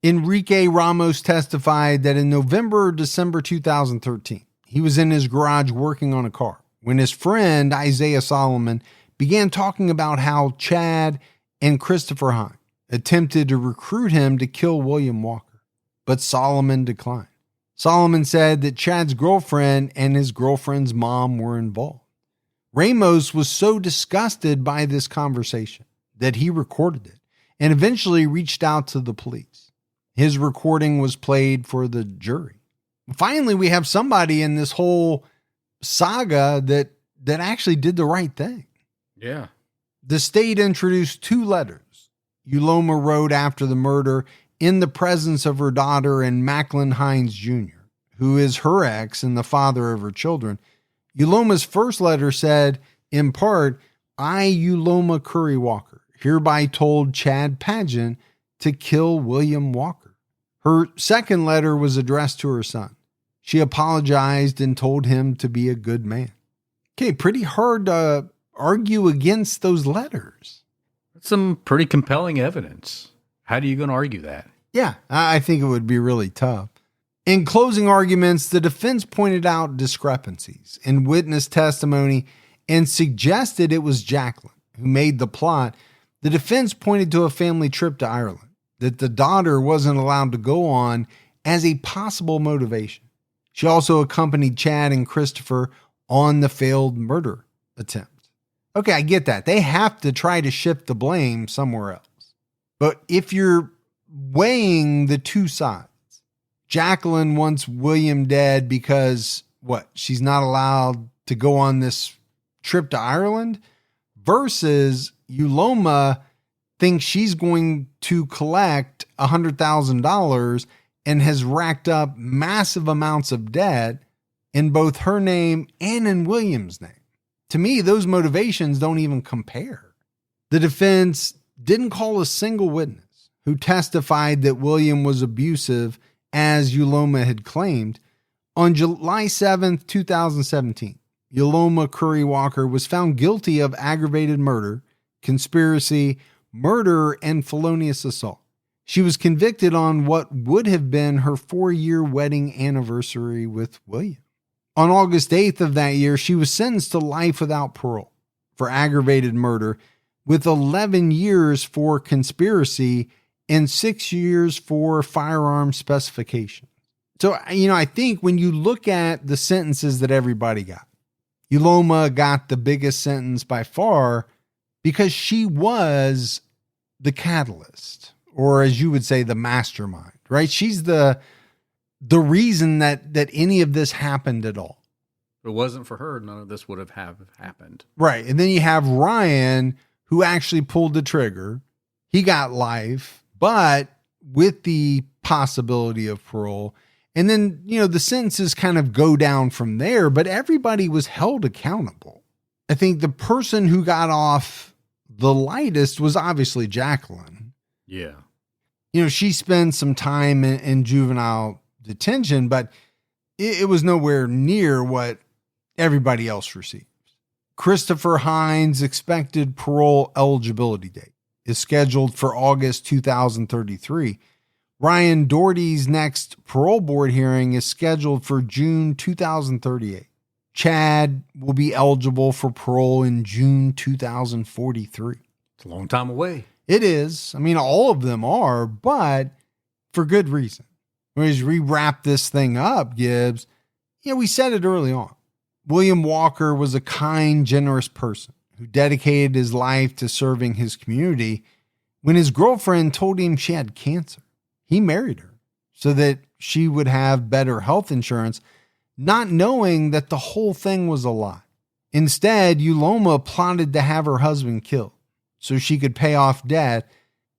Enrique Ramos testified that in November or December 2013, he was in his garage working on a car when his friend Isaiah Solomon began talking about how Chad and Christopher Hine attempted to recruit him to kill William Walker, but Solomon declined. Solomon said that Chad's girlfriend and his girlfriend's mom were involved. Ramos was so disgusted by this conversation that he recorded it and eventually reached out to the police. His recording was played for the jury. Finally, we have somebody in this whole saga that actually did the right thing. Yeah. The state introduced 2 letters Uloma wrote after the murder in the presence of her daughter and Macklin Hines Jr., who is her ex and the father of her children. Uloma's first letter said, in part, I, Uloma Curry Walker, hereby told Chad Pageant to kill William Walker. Her second letter was addressed to her son. She apologized and told him to be a good man. Okay, pretty hard to argue against those letters. That's some pretty compelling evidence. How are you going to argue that? Yeah, I think it would be really tough. In closing arguments, the defense pointed out discrepancies in witness testimony and suggested it was Jacqueline who made the plot. The defense pointed to a family trip to Ireland that the daughter wasn't allowed to go on as a possible motivation. She also accompanied Chad and Christopher on the failed murder attempt. Okay, I get that. They have to try to shift the blame somewhere else. But if you're weighing the two sides, Jacqueline wants William dead because, she's not allowed to go on this trip to Ireland, versus Uloma thinks she's going to collect $100,000 and has racked up massive amounts of debt in both her name and in William's name. To me, those motivations don't even compare. The defense didn't call a single witness who testified that William was abusive, as Uloma had claimed. On July 7th, 2017, Uloma Curry Walker was found guilty of aggravated murder, conspiracy, murder, and felonious assault. She was convicted on what would have been her 4-year wedding anniversary with William. On August 8th of that year, she was sentenced to life without parole for aggravated murder, with 11 years for conspiracy and 6 years for firearm specification. So, I think when you look at the sentences that everybody got, Uloma got the biggest sentence by far because she was the catalyst, or as you would say, the mastermind, right? She's the reason that any of this happened at all. If it wasn't for her, none of this would have happened. Right. And then you have Ryan, who actually pulled the trigger. He got life, but with the possibility of parole. And then, the sentences kind of go down from there, but everybody was held accountable. I think the person who got off the lightest was obviously Jacqueline. Yeah. She spent some time in juvenile detention, but it was nowhere near what everybody else received. Christopher Hines' expected parole eligibility date is scheduled for August 2033. Ryan Doherty's next parole board hearing is scheduled for June 2038. Chad will be eligible for parole in June 2043. It's a long time away. It is. I mean, all of them are, but for good reason. As we wrap this thing up, Gibbs, we said it early on. William Walker was a kind, generous person who dedicated his life to serving his community. When his girlfriend told him she had cancer, he married her so that she would have better health insurance, not knowing that the whole thing was a lie. Instead, Uloma plotted to have her husband killed so she could pay off debt,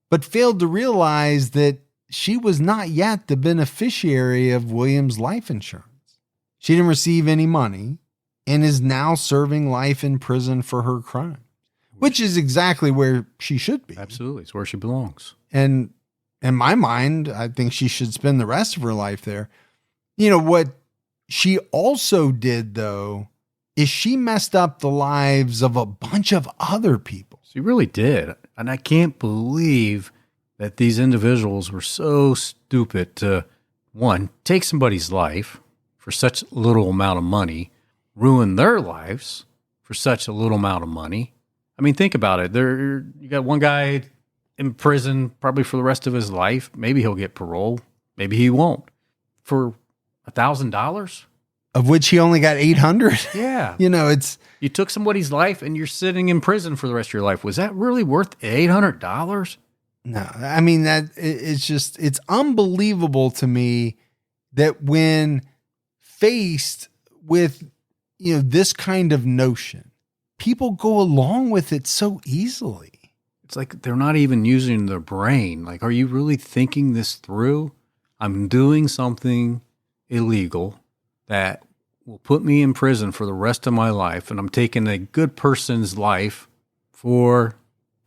but failed to realize that she was not yet the beneficiary of William's life insurance. She didn't receive any money and is now serving life in prison for her crime, which is exactly where she should be. Absolutely. It's where she belongs. And in my mind, I think she should spend the rest of her life there. What she also did, though, is she messed up the lives of a bunch of other people. She really did. And I can't believe that these individuals were so stupid to, one, take somebody's life for such little amount of money, ruin their lives for such a little amount of money. I mean, think about it. You got one guy in prison probably for the rest of his life. Maybe he'll get parole. Maybe he won't. For $1,000? Of which he only got 800. Yeah. You took somebody's life and you're sitting in prison for the rest of your life. Was that really worth $800? No, I mean, it's unbelievable to me that when faced with, this kind of notion, people go along with it so easily. It's like they're not even using their brain. Like, are you really thinking this through? I'm doing something illegal that will put me in prison for the rest of my life, and I'm taking a good person's life for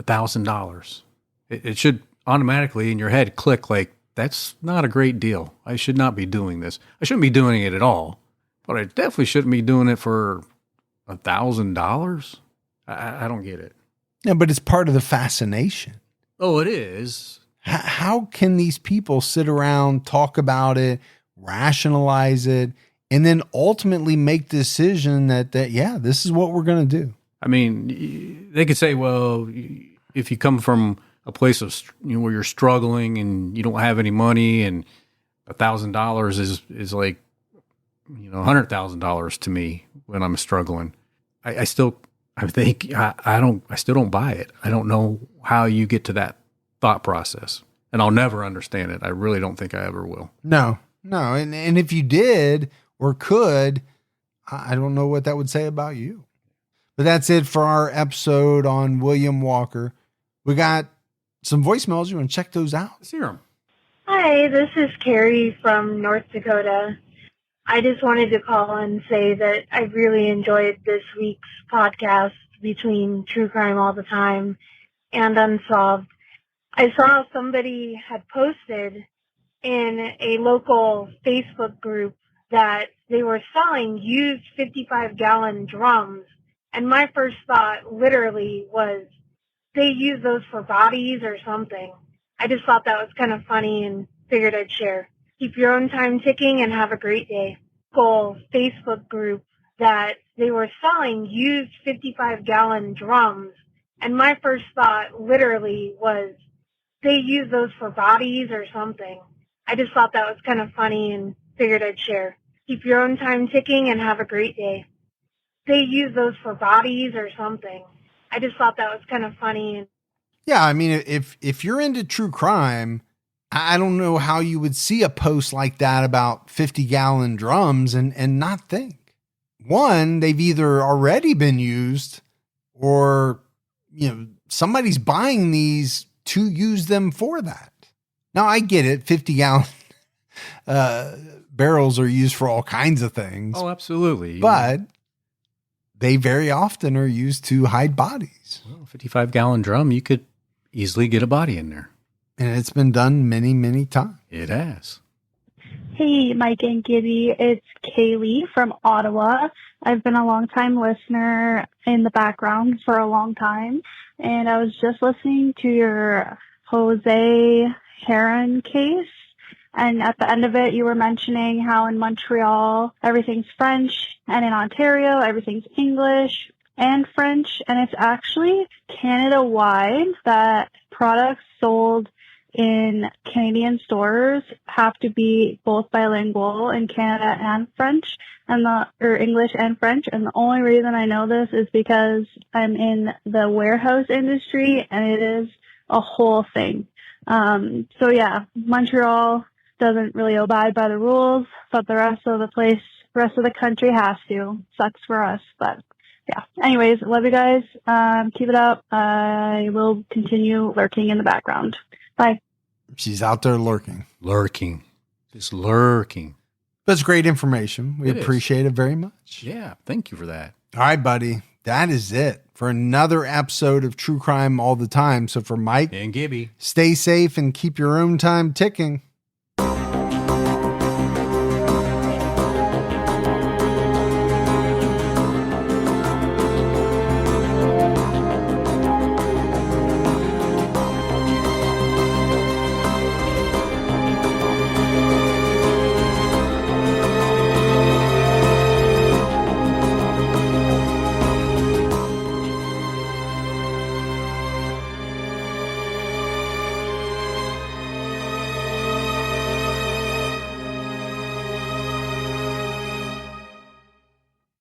$1,000. It should automatically in your head click like, that's not a great deal. I should not be doing this. I shouldn't be doing it at all, but I definitely shouldn't be doing it for $1,000. I don't get it. Yeah, but it's part of the fascination. Oh, it is. How can these people sit around, talk about it, rationalize it, and then ultimately make the decision that this is what we're going to do? I mean, they could say, well, if you come from a place of where you're struggling and you don't have any money, and $1,000 is like $100,000 to me when I'm struggling. I still don't buy it. I don't know how you get to that thought process, and I'll never understand it. I really don't think I ever will. No. And if you did or could, I don't know what that would say about you. But that's it for our episode on William Walker. We got some voicemails. You want to check those out? Let's hear them. Hi, this is Carrie from North Dakota. I just wanted to call and say that I really enjoyed this week's podcast between True Crime All the Time and Unsolved. I saw somebody had posted in a local Facebook group that they were selling used 55-gallon drums. And my first thought literally was, they use those for bodies or something. I just thought that was kind of funny and figured I'd share. Keep your own time ticking and have a great day. Local Facebook group that they were selling used 55-gallon drums. And my first thought literally was, they use those for bodies or something. I just thought that was kind of funny and figured I'd share. Keep your own time ticking and have a great day. They use those for bodies or something. I just thought that was kind of funny. Yeah, I mean, if you're into true crime, I don't know how you would see a post like that about 50-gallon drums and not think. One, they've either already been used or, somebody's buying these to use them for that. Now, I get it. 50-gallon barrels are used for all kinds of things. Oh, absolutely. But they very often are used to hide bodies. Well, 55-gallon drum, you could easily get a body in there. And it's been done many, many times. It has. Hey, Mike and Gibby. It's Kaylee from Ottawa. I've been a long-time listener in the background for a long time, and I was just listening to your Jose Heron case, and at the end of it, you were mentioning how in Montreal, everything's French, and in Ontario, everything's English and French, and it's actually Canada-wide that products sold in Canadian stores have to be both bilingual in Canada and French, or English and French. And the only reason I know this is because I'm in the warehouse industry, and it is a whole thing. So yeah, Montreal doesn't really abide by the rules, but the rest of the country has to. Sucks for us, but yeah. Anyways, love you guys. Keep it up. I will continue lurking in the background. Bye. She's out there lurking. Just lurking. That's great information. We It is. appreciate it very much. Yeah, thank you for that. All right, buddy. That is it for another episode of True Crime All the Time. So for Mike And Gibby. stay safe and keep your own time ticking.